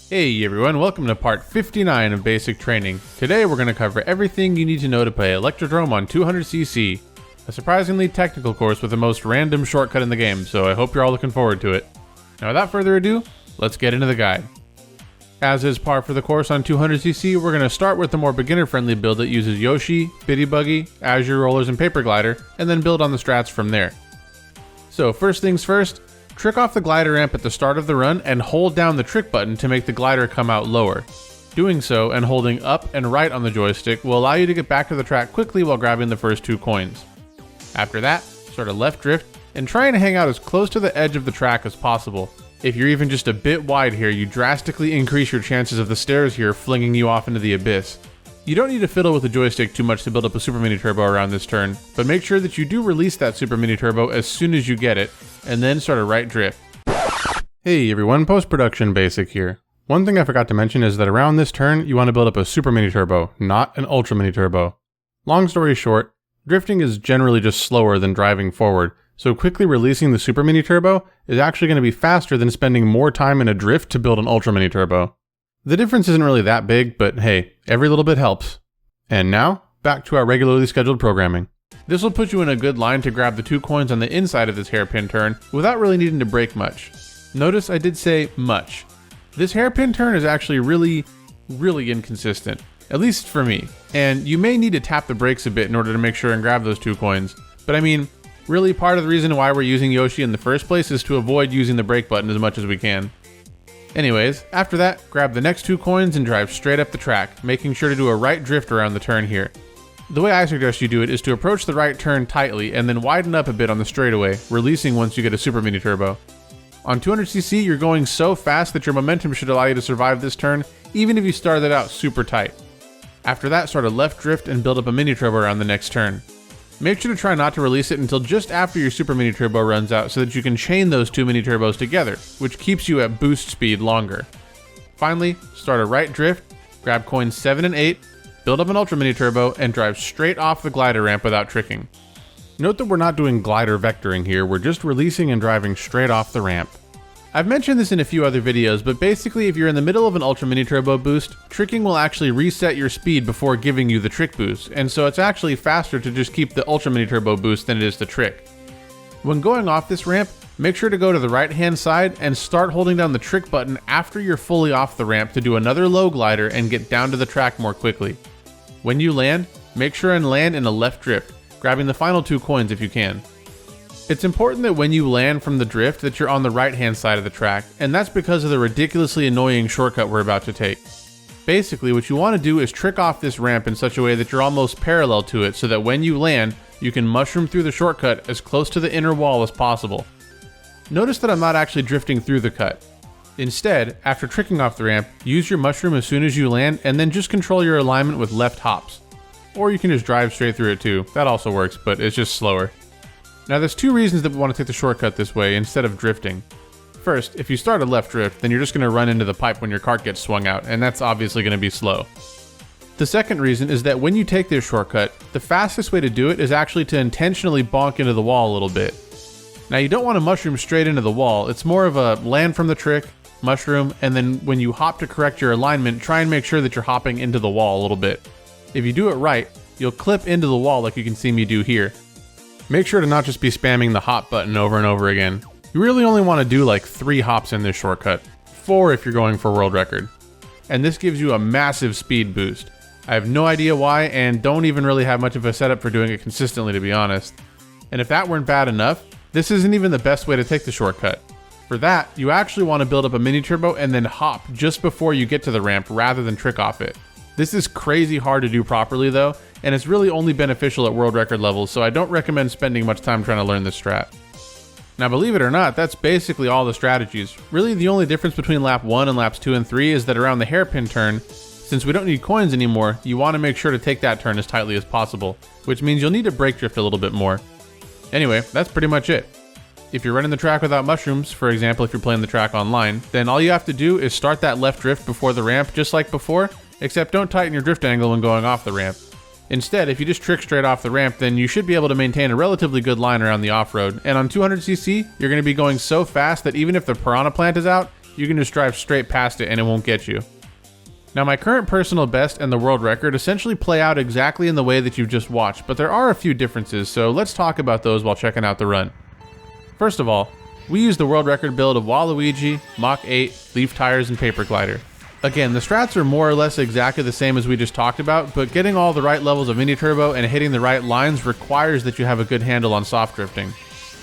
Hey everyone, welcome to part 59 of Basic Training. Today we're going to cover everything you need to know to play Electrodrome on 200cc. A surprisingly technical course with the most random shortcut in the game, so I hope you're all looking forward to it. Now without further ado, let's get into the guide. As is par for the course on 200cc, we're going to start with the more beginner-friendly build that uses Yoshi, Bitty Buggy, Azure Rollers, and Paper Glider, and then build on the strats from there. So first things first, trick off the glider ramp at the start of the run and hold down the trick button to make the glider come out lower. Doing so and holding up and right on the joystick will allow you to get back to the track quickly while grabbing the first 2 coins. After that, start a left drift and try and hang out as close to the edge of the track as possible. If you're even just a bit wide here, you drastically increase your chances of the stairs here flinging you off into the abyss. You don't need to fiddle with the joystick too much to build up a Super Mini Turbo around this turn, but make sure that you do release that Super Mini Turbo as soon as you get it, and then start a right drift. Hey everyone, post-production Basic here. One thing I forgot to mention is that around this turn, you want to build up a Super Mini Turbo, not an Ultra Mini Turbo. Long story short, drifting is generally just slower than driving forward, so quickly releasing the Super Mini Turbo is actually going to be faster than spending more time in a drift to build an Ultra Mini Turbo. The difference isn't really that big, but hey, every little bit helps. And now, back to our regularly scheduled programming. This will put you in a good line to grab the 2 coins on the inside of this hairpin turn without really needing to brake much. Notice I did say much. This hairpin turn is actually really inconsistent, at least for me, and you may need to tap the brakes a bit in order to make sure and grab those 2 coins, but I mean, really part of the reason why we're using Yoshi in the first place is to avoid using the brake button as much as we can. Anyways, after that, grab the next 2 coins and drive straight up the track, making sure to do a right drift around the turn here. The way I suggest you do it is to approach the right turn tightly and then widen up a bit on the straightaway, releasing once you get a Super Mini Turbo. On 200cc, you're going so fast that your momentum should allow you to survive this turn, even if you started out super tight. After that, start a left drift and build up a Mini Turbo around the next turn. Make sure to try not to release it until just after your Super Mini Turbo runs out so that you can chain those 2 Mini Turbos together, which keeps you at boost speed longer. Finally, start a right drift, grab coins 7 and 8, build up an Ultra Mini Turbo, and drive straight off the glider ramp without tricking. Note that we're not doing glider vectoring here, we're just releasing and driving straight off the ramp. I've mentioned this in a few other videos, but basically if you're in the middle of an Ultra Mini Turbo boost, tricking will actually reset your speed before giving you the trick boost, and so it's actually faster to just keep the Ultra Mini Turbo boost than it is to trick. When going off this ramp, make sure to go to the right hand side and start holding down the trick button after you're fully off the ramp to do another low glider and get down to the track more quickly. When you land, make sure and land in a left drift, grabbing the final 2 coins if you can. It's important that when you land from the drift that you're on the right hand side of the track, and that's because of the ridiculously annoying shortcut we're about to take. Basically, what you want to do is trick off this ramp in such a way that you're almost parallel to it so that when you land, you can mushroom through the shortcut as close to the inner wall as possible. Notice that I'm not actually drifting through the cut. Instead, after tricking off the ramp, use your mushroom as soon as you land and then just control your alignment with left hops. Or you can just drive straight through it too, that also works, but it's just slower. Now there's 2 reasons that we want to take the shortcut this way instead of drifting. First, if you start a left drift, then you're just going to run into the pipe when your cart gets swung out, and that's obviously going to be slow. The second reason is that when you take this shortcut, the fastest way to do it is actually to intentionally bonk into the wall a little bit. Now you don't want to mushroom straight into the wall, it's more of a land from the trick, mushroom, and then when you hop to correct your alignment, try and make sure that you're hopping into the wall a little bit. If you do it right, you'll clip into the wall like you can see me do here. Make sure to not just be spamming the hop button over and over again. You really only want to do like 3 hops in this shortcut, 4 if you're going for world record. And this gives you a massive speed boost. I have no idea why and don't even really have much of a setup for doing it consistently, to be honest. And if that weren't bad enough, this isn't even the best way to take the shortcut. For that, you actually want to build up a Mini Turbo and then hop just before you get to the ramp rather than trick off it. This is crazy hard to do properly though, and it's really only beneficial at world record levels, so I don't recommend spending much time trying to learn this strat. Now believe it or not, that's basically all the strategies. Really the only difference between lap 1 and laps 2 and 3 is that around the hairpin turn, since we don't need coins anymore, you want to make sure to take that turn as tightly as possible, which means you'll need to brake drift a little bit more. Anyway, that's pretty much it. If you're running the track without mushrooms, for example if you're playing the track online, then all you have to do is start that left drift before the ramp just like before, except don't tighten your drift angle when going off the ramp. Instead, if you just trick straight off the ramp, then you should be able to maintain a relatively good line around the off-road, and on 200cc, you're going to be going so fast that even if the piranha plant is out, You can just drive straight past it and it won't get you. Now my current personal best and the world record essentially play out exactly in the way that you've just watched, but there are a few differences, so let's talk about those while checking out the run. First of all, we use the world record build of Waluigi, Mach 8, Leaf Tires, and Paper Glider. Again, the strats are more or less exactly the same as we just talked about, but getting all the right levels of mini turbo and hitting the right lines requires that you have a good handle on soft drifting.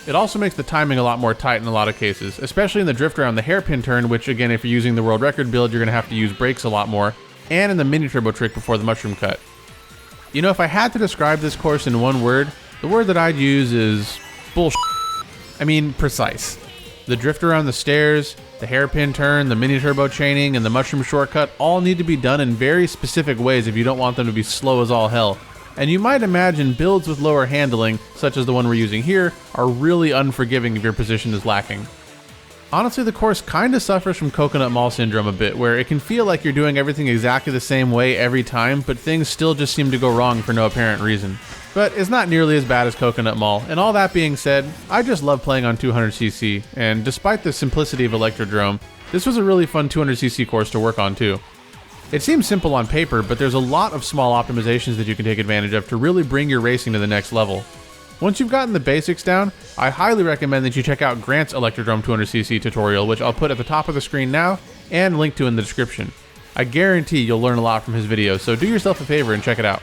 It also makes the timing a lot more tight in a lot of cases, especially in the drift around the hairpin turn, which again, if you're using the world record build, you're going to have to use brakes a lot more, and in the mini turbo trick before the mushroom cut. You know, if I had to describe this course in one word, the word that I'd use is bullshit. I mean, precise. The drift around the stairs, the hairpin turn, the mini turbo chaining, and the mushroom shortcut all need to be done in very specific ways if you don't want them to be slow as all hell. And you might imagine builds with lower handling, such as the one we're using here, are really unforgiving if your position is lacking. Honestly, the course kinda suffers from Coconut Mall syndrome a bit, where it can feel like you're doing everything exactly the same way every time, but things still just seem to go wrong for no apparent reason. But it's not nearly as bad as Coconut Mall, and all that being said, I just love playing on 200cc, and despite the simplicity of Electrodrome, this was a really fun 200cc course to work on too. It seems simple on paper, but there's a lot of small optimizations that you can take advantage of to really bring your racing to the next level. Once you've gotten the basics down, I highly recommend that you check out Grant's Electrodrome 200cc tutorial, which I'll put at the top of the screen now and link to in the description. I guarantee you'll learn a lot from his videos, so do yourself a favor and check it out.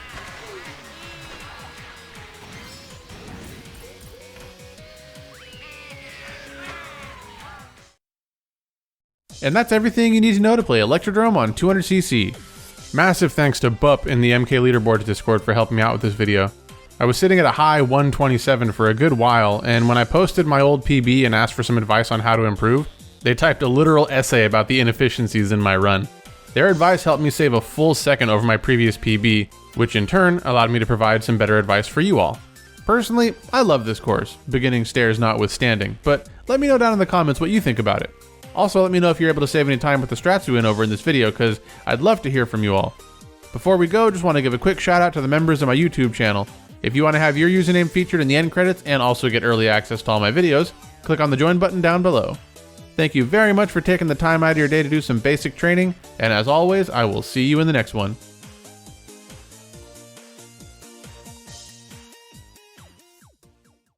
And that's everything you need to know to play Electrodrome on 200cc. Massive thanks to Bup in the MK Leaderboard Discord for helping me out with this video. I was sitting at a high 127 for a good while, and when I posted my old PB and asked for some advice on how to improve, they typed a literal essay about the inefficiencies in my run. Their advice helped me save a full second over my previous PB, which in turn allowed me to provide some better advice for you all. Personally, I love this course, beginning stairs notwithstanding, but let me know down in the comments what you think about it. Also, let me know if you're able to save any time with the strats we went over in this video, because I'd love to hear from you all. Before we go, just want to give a quick shout out to the members of my YouTube channel. If you want to have your username featured in the end credits and also get early access to all my videos, click on the join button down below. Thank you very much for taking the time out of your day to do some basic training, and as always, I will see you in the next one.